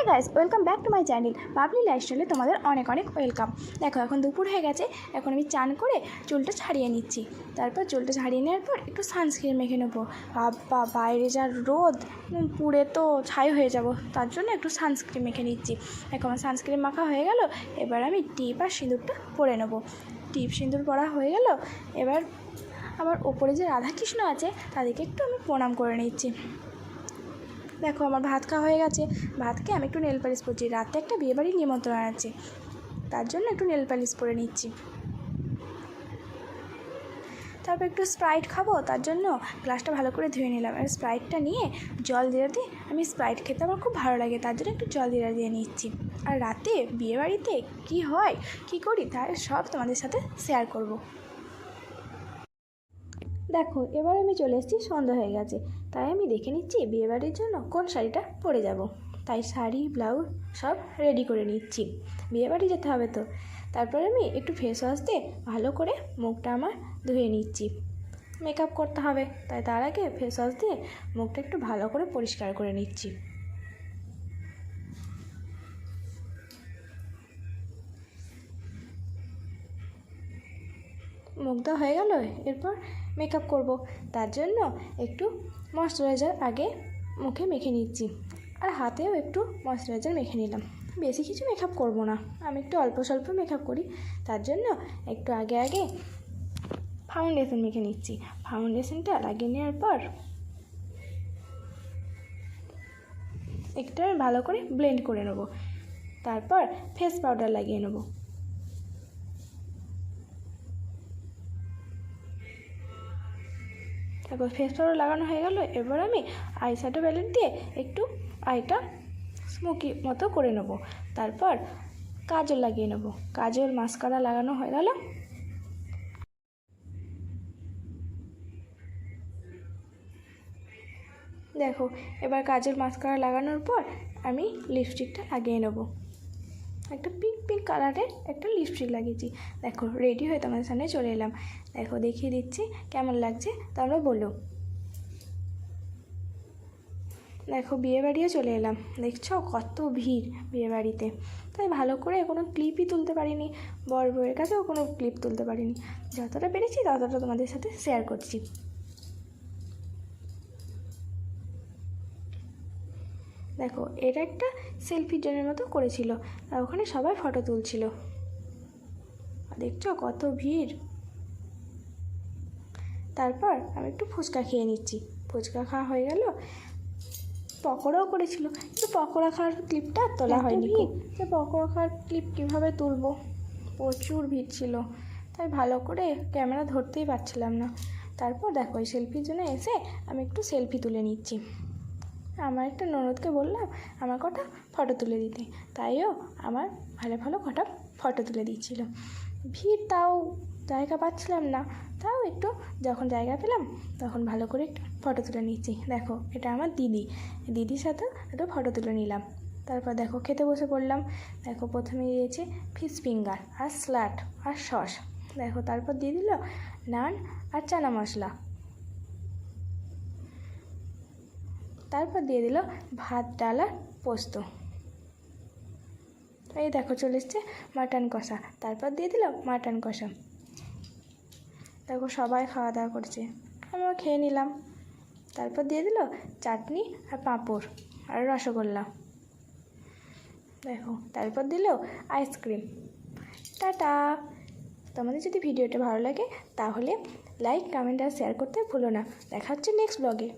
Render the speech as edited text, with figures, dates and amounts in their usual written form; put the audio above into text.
Guys, welcome back to my channel Babli লাইফস্টাইলে তোমাদের অনেক অনেক ওয়েলকাম। দেখো এখন দুপুর হয়ে গেছে, এখন আমি চান করে চুলটা ছাড়িয়ে নিচ্ছি। তারপর চুলটা ছাড়িয়ে নেওয়ার পর একটু সানস্ক্রিন মেখে নেবো। বাবা বাইরে যা রোদ, পুড়ে তো ছাই হয়ে যাব, তার জন্য একটু সানস্ক্রিন মেখে নিচ্ছি। দেখো আমার সানস্ক্রিন মাখা হয়ে গেল, এবার আমি টিপ আর সিঁদুরটা পরে নেবো। টিপ সিঁদুর পরা হয়ে গেল, এবার আমার ওপরে যে রাধাকৃষ্ণ আছে তাদেরকে একটু আমি প্রণাম করে নিচ্ছি। দেখো আমার ভাত খাওয়া হয়ে গেছে, ভাত খেয়ে আমি একটু নেল পালিশ করছি। রাতে একটা বিয়েবাড়ির নিমন্ত্রণ আছে, তার জন্য একটু নেল পালিশ করে নিচ্ছি। তারপর একটু স্প্রাইট খাবো, তার জন্য গ্লাসটা ভালো করে ধুয়ে নিলাম। আর স্প্রাইটটা নিয়ে জল দিয়ে আমি স্প্রাইট খেতে আমার খুব ভালো লাগে, তার জন্য একটু জল দিয়ে নিচ্ছি। আর রাতে বিয়েবাড়িতে কী হয় কী করি তাই সব তোমাদের সাথে শেয়ার করব। দেখো এবার আমি চলে এসেছি, সন্ধ্যা হয়ে গেছে, তাই আমি দেখে নিচ্ছি বিয়েবাড়ির জন্য কোন শাড়িটা পরে যাব। তাই শাড়ি ব্লাউজ সব রেডি করে নিচ্ছি, বিয়েবাড়ি যেতে হবে তো। তারপরে আমি একটু ফেস ওয়াশ দিয়ে ভালো করে মুখটা আমার ধুয়ে নিচ্ছি। মেকআপ করতে হবে, তাই তার আগে ফেস ওয়াশ দিয়ে মুখটা একটু ভালো করে পরিষ্কার করে নিচ্ছি। মুখটা হয়ে গেল, এরপর মেকআপ করব, তার জন্য একটু ময়শ্চারাইজার আগে মুখে মেখে নিচ্ছি। আর হাতেও একটু ময়শ্চারাইজার মেখে নিলাম। বেশি কিছু মেকআপ করব না, আমি একটু অল্প স্বল্প মেকআপ করি, তার জন্য একটু আগে ফাউন্ডেশন মেখে নিচ্ছি। ফাউন্ডেশনটা লাগিয়ে নেওয়ার পর একটু ভালো করে ব্লেন্ড করে নেব। তারপর ফেস পাউডার লাগিয়ে নেব। তারপর ফেস পাউডার লাগানো হয়ে গেল, এবার আমি আই শ্যাডো প্যালেট দিয়ে একটু আইটা স্মোকি মতো করে নেব। তারপর কাজল লাগিয়ে নেব। কাজল মাস্কারা লাগানো হয়ে গেল। দেখো এবার কাজল মাস্কারা লাগানোর পর আমি লিপস্টিকটা লাগিয়ে নেব। একটা পিঙ্ক কালারের একটা লিপস্টিক লাগিয়েছি। দেখো রেডি হয়ে তোমাদের সামনে চলে এলাম। দেখো দেখিয়ে দিচ্ছি কেমন লাগছে, তোমরা বলো। দেখো বিয়েবাড়িও চলে এলাম, দেখছো কত ভিড় বিয়েবাড়িতে, তাই ভালো করে কোনো ক্লিপই তুলতে পারিনি, বর বউয়ের কাছেও কোনো ক্লিপ তুলতে পারিনি। যতটা পেরেছি ততটা তোমাদের সাথে শেয়ার করছি। দেখো এটা একটা সেলফির জনের মতো করেছিল, আর ওখানে সবাই ফটো তুলছিল। দেখছো কত ভিড়। তারপর আমি একটু ফুচকা খেয়ে নিচ্ছি। ফুচকা খাওয়া হয়ে গেল, পকোড়াও করেছিল, কিন্তু পকোড়া খাওয়ার ক্লিপটা তোলা হয়নি। যে পকোড়া খাওয়ার ক্লিপ কীভাবে তুলবো, প্রচুর ভিড় ছিল, তাই ভালো করে ক্যামেরা ধরতেই পারছিলাম না। তারপর দেখো এই সেলফির জন্য এসে আমি একটু সেলফি তুলে নিচ্ছি। আমার একটা ননদকে বললাম আমার কটা ফটো তুলে দিতে, তাইও আমার ভালো কটা ফটো তুলে দিচ্ছিল। ভিড়, তাও জায়গা পাচ্ছিলাম না, তাও একটু যখন জায়গা পেলাম তখন ভালো করে একটু ফটো তুলে নিচ্ছি। দেখো এটা আমার দিদির সাথে একটু ফটো তুলে নিলাম। তারপর দেখো খেতে বসে পড়লাম। দেখো প্রথমে দিয়েছে ফিশ ফিঙ্গার আর স্যালাড আর সস। দেখো তারপর দিয়ে দিল নান আর চানা মশলা। তারপর দিয়ে দিল ভাত ডাল আর পোস্ত। এই দেখো চলে এসছে মাটন কষা। তারপর দিয়ে দিল মাটন কষা। দেখো সবাই খাওয়া দাওয়া করছে, আমিও খেয়ে নিলাম। তারপর দিয়ে দিল চাটনি আর পাঁপড় আর রসগোল্লা। দেখো তারপর দিল আইসক্রিম। টাটা। তোমাদের যদি ভিডিওটা ভালো লাগে তাহলে লাইক কমেন্ট আর শেয়ার করতে ভুলো না। দেখা হচ্ছে নেক্সট ব্লগে।